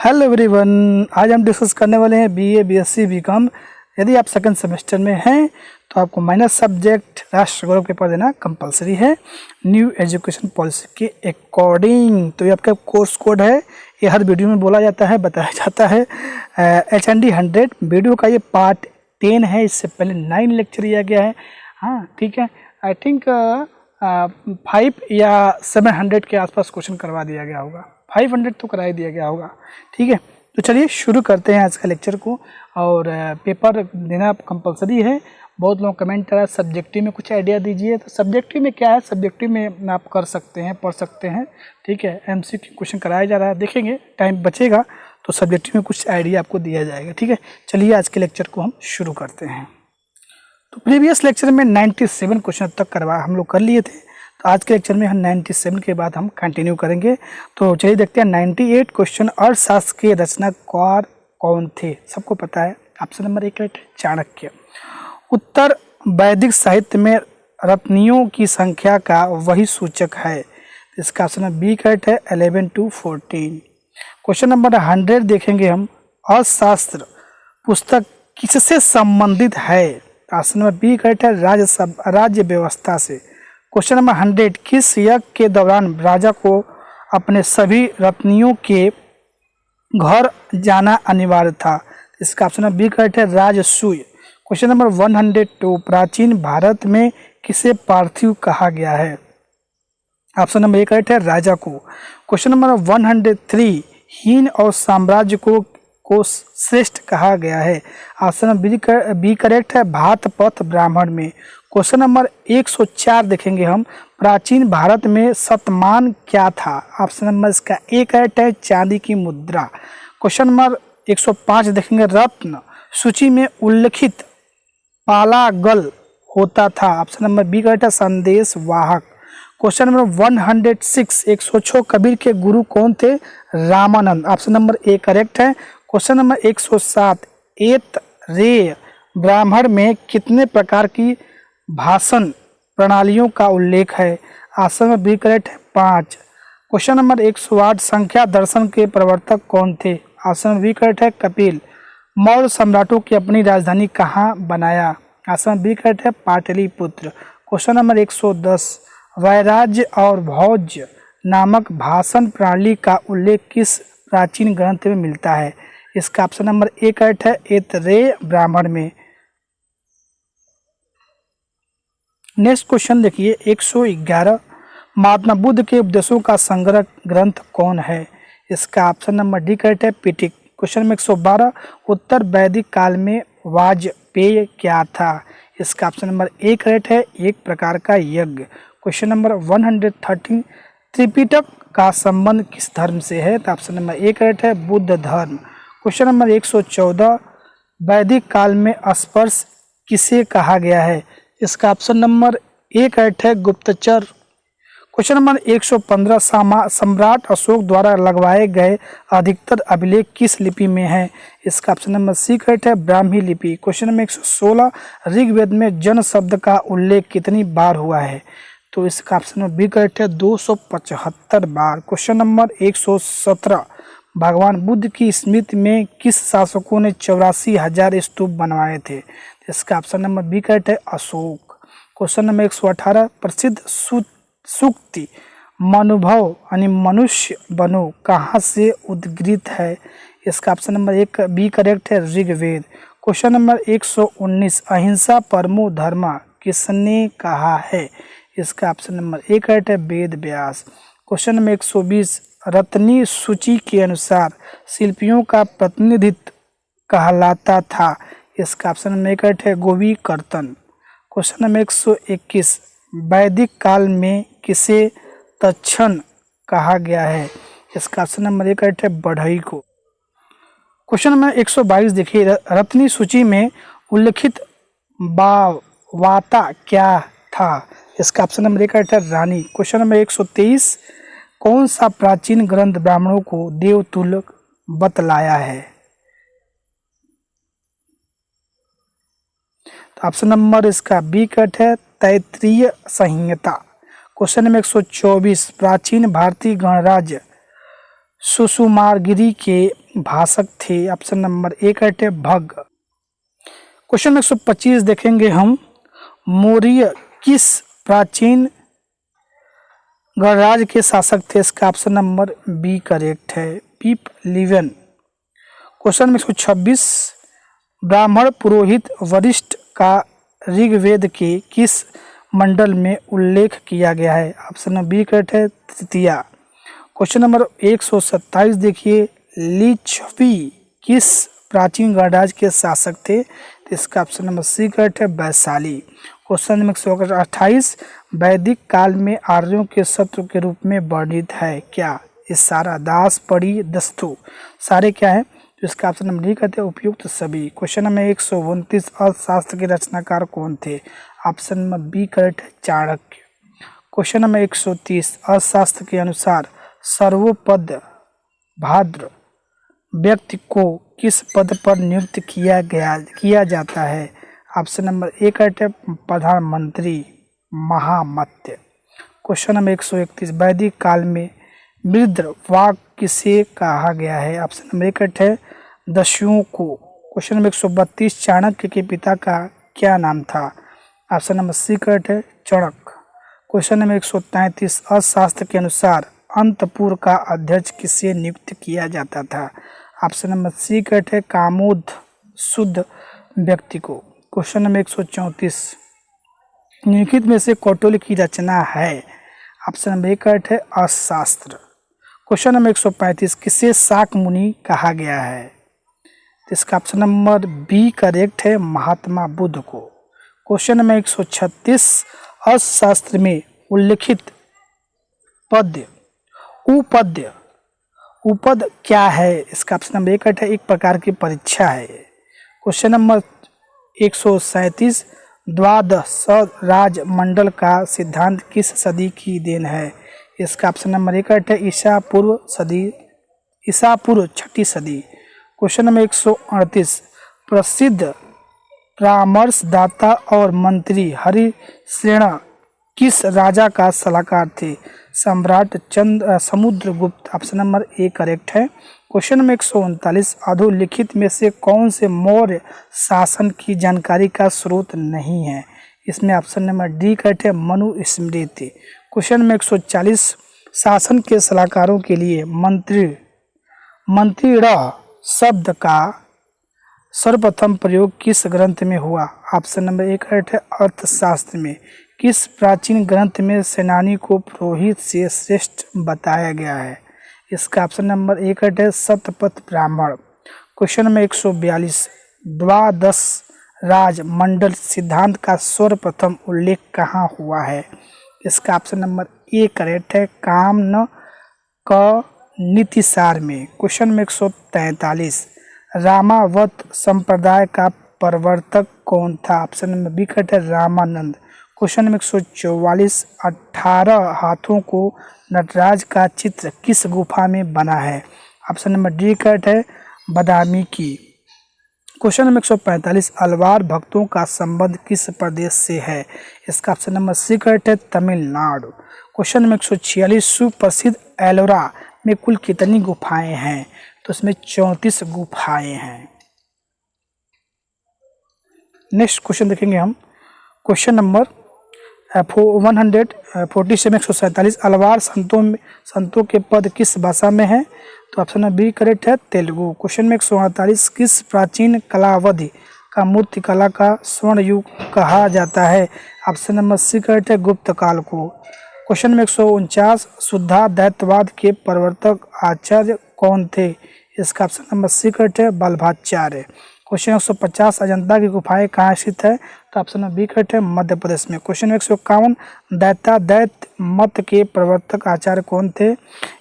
Hello everyone, आज हम discuss करने वाले हैं बीए, बीएससी, बीकॉम। यदि आप सेकंड सेमेस्टर में हैं तो आपको माइनर सब्जेक्ट राष्ट्र गौरव पेपर देना कंपलसरी है न्यू एजुकेशन पॉलिसी के अकॉर्डिंग। तो ये आपका कोर्स कोड है, ये हर वीडियो में बोला जाता है, बताया जाता है। HND 100 वीडियो का ये पार्ट 10 है। इससे पहले 9 लेक्चर लिया गया है। हाँ ठीक है, आई थिंक 5 या 700 के आसपास क्वेश्चन करवा दिया गया होगा, 500 तो करा ही दिया गया होगा। ठीक है, तो चलिए शुरू करते हैं आज का लेक्चर को। और पेपर देना कंपलसरी है। बहुत लोग कमेंट करा सब्जेक्टिव में कुछ आइडिया दीजिए। तो सब्जेक्टिव में क्या है, सब्जेक्टिव में आप कर सकते हैं, पढ़ सकते हैं। ठीक है, MCQ क्वेश्चन कराया जा रहा है, देखेंगे टाइम बचेगा तो सब्जेक्टिव में कुछ आइडिया आपको दिया जाएगा। ठीक है, चलिए आज के लेक्चर को हम शुरू करते हैं। तो प्रीवियस लेक्चर में 97 क्वेश्चन तक हम लोग कर लिए थे। तो आज के लेक्चर में हम 97 के बाद हम कंटिन्यू करेंगे। तो चलिए देखते हैं 98 क्वेश्चन। अर्थशास्त्र के रचनाकार कौन थे? सबको पता है। ऑप्शन नंबर 1 है चाणक्य। उत्तर वैदिक साहित्य में रत्नियों की संख्या का वही सूचक है। इसका ऑप्शन नंबर बी करेक्ट है, 11 to 14। क्वेश्चन नंबर 100 देखेंगे हम। अर्थशास्त्र पुस्तक किससे संबंधित है? ऑप्शन नंबर बी करेक्ट है, राज्य व्यवस्था से। क्वेश्चन नंबर 100 किस यज्ञ के दौरान राजा को अपने सभी रत्नियों के घर जाना अनिवार्य था? इसका ऑप्शन नंबर बी करेक्ट है, राजसूय। क्वेश्चन नंबर 102 प्राचीन भारत में किसे पार्थिव कहा गया है? ऑप्शन नंबर ए करेक्ट है, राजा को। क्वेश्चन नंबर 103 हीन और साम्राज्य को श्रेष्ठ कहा गया है। ऑप्शन नंबर बी करेक्ट है, भात पथ ब्राह्मण में। क्वेश्चन नंबर 104 देखेंगे हम। प्राचीन भारत में शतमान क्या था? ऑप्शन नंबर इसका ए करेक्ट है, चांदी की मुद्रा। क्वेश्चन नंबर 105 देखेंगे। रत्न सूची में उल्लिखित पालागल होता था। ऑप्शन नंबर बी करेक्ट है, संदेश वाहक। क्वेश्चन नंबर 106 106 कबीर के गुरु कौन थे? Ramanand. Option number A correct है। क्वेश्चन नंबर 107 एत रे ब्राह्मण में कितने प्रकार की भाषण प्रणालियों का उल्लेख है? ऑप्शन नंबर बी करेक्ट है, 5। क्वेश्चन नंबर 108 संख्या दर्शन के प्रवर्तक कौन थे? ऑप्शन नंबर बी करेक्ट है, कपिल। मौर्य सम्राटों की अपनी राजधानी कहाँ बनाया? ऑप्शन नंबर बी करेक्ट है, पाटलिपुत्र। क्वेश्चन नंबर 110 वैराज्य और भोज्य नामक भाषण प्रणाली का उल्लेख किस प्राचीन ग्रंथ में मिलता है? इसका ऑप्शन नंबर ए करेक्ट है, ऐतरेय ब्राह्मण में। नेक्स्ट क्वेश्चन देखिए 111 महात्मा बुद्ध के उपदेशों का संग्रह ग्रंथ कौन है? इसका ऑप्शन नंबर डी करेक्ट है, पिटिक। क्वेश्चन नंबर 112 उत्तर वैदिक काल में वाजपेय क्या था? इसका ऑप्शन नंबर ए करेक्ट है, एक प्रकार का यज्ञ। क्वेश्चन नंबर 113 त्रिपिटक का संबंध किस धर्म से है? तो ऑप्शन नंबर ए करेक्ट है, बुद्ध धर्म। क्वेश्चन नंबर 114 वैदिक काल में स्पर्श किसे कहा गया है? इसका ऑप्शन नंबर ए करेक्ट है, गुप्तचर। क्वेश्चन नंबर 115 सम्राट अशोक द्वारा लगवाए गए अधिकतर अभिलेख किस लिपि में है? इसका ऑप्शन नंबर सी करेक्ट है, ब्राह्मी लिपि। क्वेश्चन नंबर 116 ऋग्वेद में जन शब्द का उल्लेख कितनी बार हुआ है? तो इसका ऑप्शन नंबर बी करेक्ट है, 275 बार। क्वेश्चन नंबर 117 भगवान बुद्ध की स्मृति में किस शासकों ने 84,000 स्तूप बनवाए थे? इसका ऑप्शन नंबर बी करेक्ट है, अशोक। क्वेश्चन नंबर 118 प्रसिद्ध सूक्ति मनुभव यानी मनुष्य बनो कहाँ से उद्गृत है? इसका ऑप्शन नंबर एक बी करेक्ट है, ऋग्वेद। क्वेश्चन नंबर 119 अहिंसा परमो धर्म किसने कहा है? इसका ऑप्शन नंबर ए करेक्ट है, वेद व्यास। क्वेश्चन नंबर 120 रत्नी सूची के अनुसार शिल्पियों का प्रतिनिधित्व कहलाता था। इसका ऑप्शन नंबर ए करेक्ट है, गोवी कर्तन। क्वेश्चन नंबर 121 वैदिक काल में किसे तक्षण कहा गया है? इसका ऑप्शन नंबर ए करेक्ट है, बढ़ई को। क्वेश्चन नंबर 122 देखिए रत्नी सूची में उल्लिखित वाता क्या था? इसका ऑप्शन नंबर ए करेक्ट है, रानी। क्वेश्चन नंबर 123 कौन सा प्राचीन ग्रंथ ब्राह्मणों को देवतुल्य बतलाया है? तो ऑप्शन नंबर इसका बी करेक्ट है, तैत्तिरीय संहिता। क्वेश्चन नंबर 124 प्राचीन भारतीय गणराज्य सुषुमागिरी के भाषक थे? ऑप्शन नंबर ए करेक्ट है भग। क्वेश्चन 125 देखेंगे हम, मौर्य किस प्राचीन गणराज्य के शासक थे? इसका ऑप्शन नंबर बी करेक्ट है, पीप लिवन। क्वेश्चन 126, ब्राह्मण पुरोहित वरिष्ठ का ऋग्वेद के किस मंडल में उल्लेख किया गया है? ऑप्शन नंबर बी करेक्ट है, तृतीया। क्वेश्चन नंबर 127 देखिए, लिच्छवी किस प्राचीन गणराज्य के शासक थे? तो इसका ऑप्शन नंबर सी करेक्ट है, वैशाली। क्वेश्चन नंबर 128, वैदिक काल में आर्यों के शत्रु के रूप में वर्णित है क्या? इशारा, दास, पड़ी, दस्तु, सारे क्या है? तो इसका ऑप्शन नंबर डी कहते हैं उपयुक्त सभी। क्वेश्चन नंबर 129, अर्थशास्त्र के रचनाकार कौन थे? ऑप्शन नंबर बी करेक्ट है, चाणक्य। क्वेश्चन नंबर 130, अर्थशास्त्र के अनुसार सर्वोपद भाद्र व्यक्ति को किस पद पर नियुक्त किया जाता है? ऑप्शन नंबर ए करेक्ट है, प्रधानमंत्री, महामत्य। क्वेश्चन नंबर 131, वैदिक काल में मृद वाक किसे कहा गया है? ऑप्शन नंबर ए करेक्ट है, दस्युओं को। क्वेश्चन नंबर 132, चाणक्य के पिता का क्या नाम था? ऑप्शन नंबर सी करेक्ट है, चणक। क्वेश्चन नंबर 133, अर्थशास्त्र के अनुसार अंतपुर का अध्यक्ष किसे नियुक्त किया जाता था? ऑप्शन नंबर सी करेक्ट है, कामोद शुद्ध व्यक्ति को। क्वेश्चन नंबर 134, निम्नलिखित में से कौटिल्य की रचना है? ऑप्शन नंबर ए करेक्ट है, अर्थशास्त्र। क्वेश्चन नंबर 135, किसे शाक मुनि कहा गया है? तो इसका ऑप्शन नंबर बी करेक्ट है, महात्मा बुद्ध को। क्वेश्चन नंबर 136, अर्थशास्त्र में उल्लिखित पद्य उपद्य उपद क्या है? इसका ऑप्शन नंबर ए करेक्ट है, एक प्रकार की परीक्षा है। क्वेश्चन नंबर 137, द्वादश राज मंडल का सिद्धांत किस सदी की देन है? इसका ऑप्शन नंबर ए करेक्ट है, ईसा पूर्व 6ठी सदी। क्वेश्चन नंबर 138, प्रसिद्ध परामर्शदाता और मंत्री हरिश्रेण किस राजा का सलाहकार थे? सम्राट Samudragupta. Option number A correct है। क्वेश्चन नंबर 139, अधोलिखित में से कौन से मौर्य शासन की जानकारी का स्रोत नहीं है? इसमें ऑप्शन नंबर डी करेक्ट है, मनुस्मृति। क्वेश्चन नंबर 140, शासन के सलाहकारों के लिए मंत्रीण शब्द का सर्वप्रथम प्रयोग किस ग्रंथ में हुआ? ऑप्शन नंबर ए करेक्ट है, अर्थशास्त्र में। किस प्राचीन ग्रंथ में सेनानी को पुरोहित से श्रेष्ठ बताया गया है? इसका ऑप्शन नंबर ए करेक्ट है, शतपथ ब्राह्मण। क्वेश्चन नंबर 142, द्वादश राज मंडल सिद्धांत का सर्वप्रथम उल्लेख कहाँ हुआ है? इसका ऑप्शन नंबर ए करेक्ट है, कामन क नीतिसार में। क्वेश्चन नंबर 143, रामावत संप्रदाय का प्रवर्तक कौन था? ऑप्शन नंबर बी करेक्ट है, रामानंद। क्वेश्चन नंबर 144, 18 हाथों को नटराज का चित्र किस गुफा में बना है? ऑप्शन नंबर डी करेक्ट है, बादामी की। क्वेश्चन नंबर 145, अलवार भक्तों का संबंध किस प्रदेश से है? इसका ऑप्शन नंबर सी करेक्ट है, तमिलनाडु। क्वेश्चन नंबर 146, सुप्रसिद्ध एलोरा में कुल कितनी गुफाएं हैं? तो इसमें 34 गुफाएं हैं। नेक्स्ट क्वेश्चन देखेंगे हम, क्वेश्चन नंबर 147 147, अलवार संतों के पद किस भाषा में है? तो ऑप्शन नंबर बी करेक्ट है, तेलुगु। क्वेश्चन में 148, किस प्राचीन कलावधि का मूर्ति कला का स्वर्ण युग कहा जाता है? ऑप्शन नंबर सी करेक्ट है, गुप्त काल को। क्वेश्चन में 149, शुद्धाद्वैतवाद के प्रवर्तक आचार्य कौन थे? इसका ऑप्शन नंबर सी करेक्ट है, वल्लभाचार्य। क्वेश्चन 150, अजंता की गुफाएं कहाँ स्थित है? तो ऑप्शन नंबर बी करेक्ट है, मध्य प्रदेश में। क्वेश्चन 151, दैत्याद्वैत मत के प्रवर्तक आचार्य कौन थे?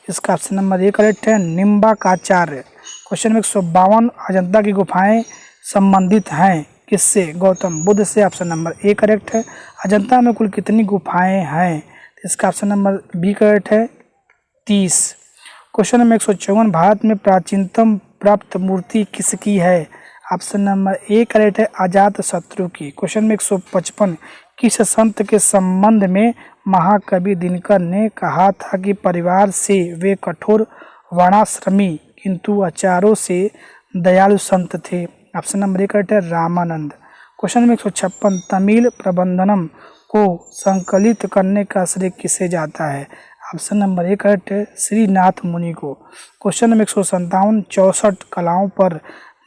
इसका ऑप्शन नंबर ए करेक्ट है, निम्बार्काचार्य। क्वेश्चन 152, अजंता की गुफाएं संबंधित हैं किससे? गौतम बुद्ध से। ऑप्शन नंबर ए करेक्ट है। अजंता में कुल कितनी गुफाएं हैं? इसका ऑप्शन नंबर बी करेक्ट है, 30। क्वेश्चन नंबर 154, भारत में प्राचीनतम प्राप्त मूर्ति किसकी है? ऑप्शन नंबर ए करेक्ट है, अजात शत्रु की। क्वेश्चन में 155, किस संत के संबंध में महाकवि दिनकर ने कहा था कि परिवार से वे कठोर वर्णाश्रमी किंतु आचारों से दयालु संत थे। ऑप्शन नंबर 1 है रामानंद। क्वेश्चन नंबर 156, तमिल प्रबंधनम को संकलित करने का श्रेय किसे जाता है? ऑप्शन नंबर 1 है श्रीनाथ मुनि को। क्वेश्चन नंबर 157, 64 कलाओं पर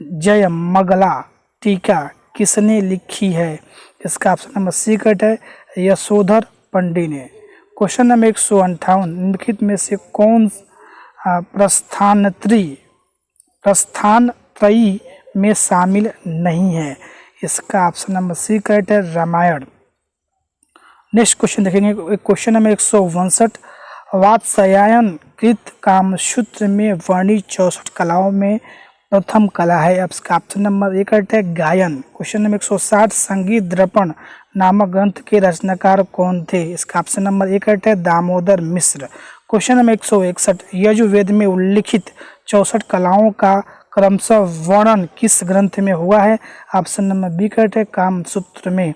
जयमंगला टीका किसने लिखी है? इसका ऑप्शन नंबर सी कट है यशोधर पंडित ने। क्वेश्चन नंबर 158, निम्नलिखित में से कौन प्रस्थानत्रयी में शामिल नहीं है? इसका ऑप्शन नंबर सी करेक्ट है रामायण। नेक्स्ट क्वेश्चन देखेंगे, क्वेश्चन नंबर 159, वात्स्यायन कृत कामसूत्र में वर्णित 64 कलाओं में प्रथम कला है। इसका ऑप्शन नंबर 1 है गायन। क्वेश्चन नंबर 160, संगीत दर्पण नामक ग्रंथ के रचनाकार कौन थे? इसका ऑप्शन नंबर 1 है दामोदर मिश्र। क्वेश्चन नंबर 161, यजुर्वेद में उल्लिखित 64 कलाओं का क्रमशः वर्णन किस ग्रंथ में हुआ है? ऑप्शन नंबर बी करेक्ट है कामसूत्र में।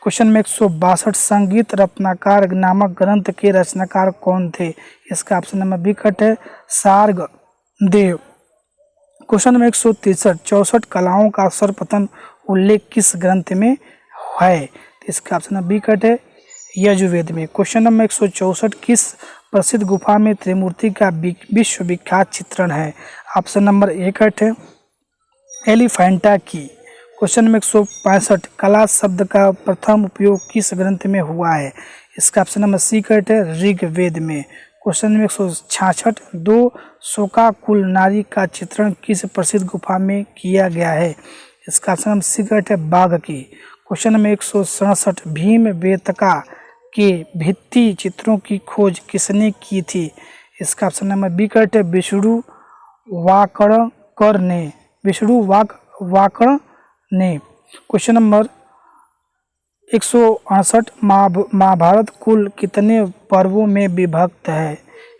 क्वेश्चन में 162, संगीत रत्नाकर नामक ग्रंथ के रचनाकार कौन थे? इसका ऑप्शन नंबर बी करेक्ट है सार्ग देव। क्वेश्चन नंबर 163, 64 कलाओं का सर्वप्रथम उल्लेख किस ग्रंथ में है? इसका ऑप्शन नंबर बी करेक्ट है यजुर्वेद में। क्वेश्चन नंबर 164, किस प्रसिद्ध गुफा में त्रिमूर्ति का विश्व विख्यात चित्रण है? ऑप्शन नंबर 1 है एलिफेंटा की। क्वेश्चन नंबर 165, कला शब्द का प्रथम उपयोग किस ग्रंथ में हुआ है? इसका ऑप्शन नंबर सी करेक्ट है ऋग्वेद में। क्वेश्चन नंबर 166, 2 शोकाकुल नारी का चित्रण किस प्रसिद्ध गुफा में किया गया है? इसका ऑप्शन नंबर सी करेक्ट है बाघ की। क्वेश्चन नंबर 167, भीम बेटका के भित्ति चित्रों की खोज किसने की थी? इसका ऑप्शन नंबर बी करेक्ट है विष्णु वाकणकर ने। क्वेश्चन नंबर 168, महाभारत कुल कितने पर्वों में विभक्त है?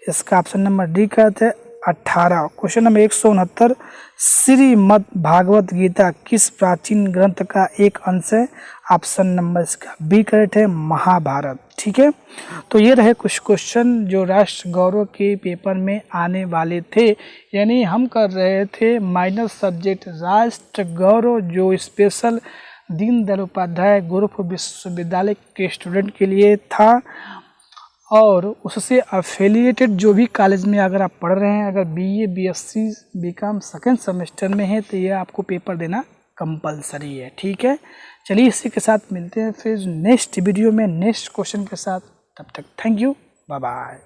इसका ऑप्शन नंबर डी करेक्ट है 18। क्वेश्चन नंबर 169, श्रीमद् भागवत गीता किस प्राचीन ग्रंथ का एक अंश है? ऑप्शन नंबर इसका बी करेक्ट है महाभारत। ठीक है, तो ये रहे कुछ क्वेश्चन जो राष्ट्र गौरव के पेपर में आने वाले थे। यानी हम कर रहे थे माइनर सब्जेक्ट राष्ट्र गौरव जो स्पेशल दीनदयाल उपाध्याय गोरखपुर विश्वविद्यालय के स्टूडेंट के लिए था, और उससे अफिलिएटेड जो भी कॉलेज में अगर आप पढ़ रहे हैं, अगर BA BSc BCom second semester में है तो ये आपको पेपर देना कंपलसरी है। ठीक है, चलिए इसी के साथ मिलते हैं फिर नेक्स्ट वीडियो में नेक्स्ट क्वेश्चन के साथ। तब तक थैंक यू, बाय बाय।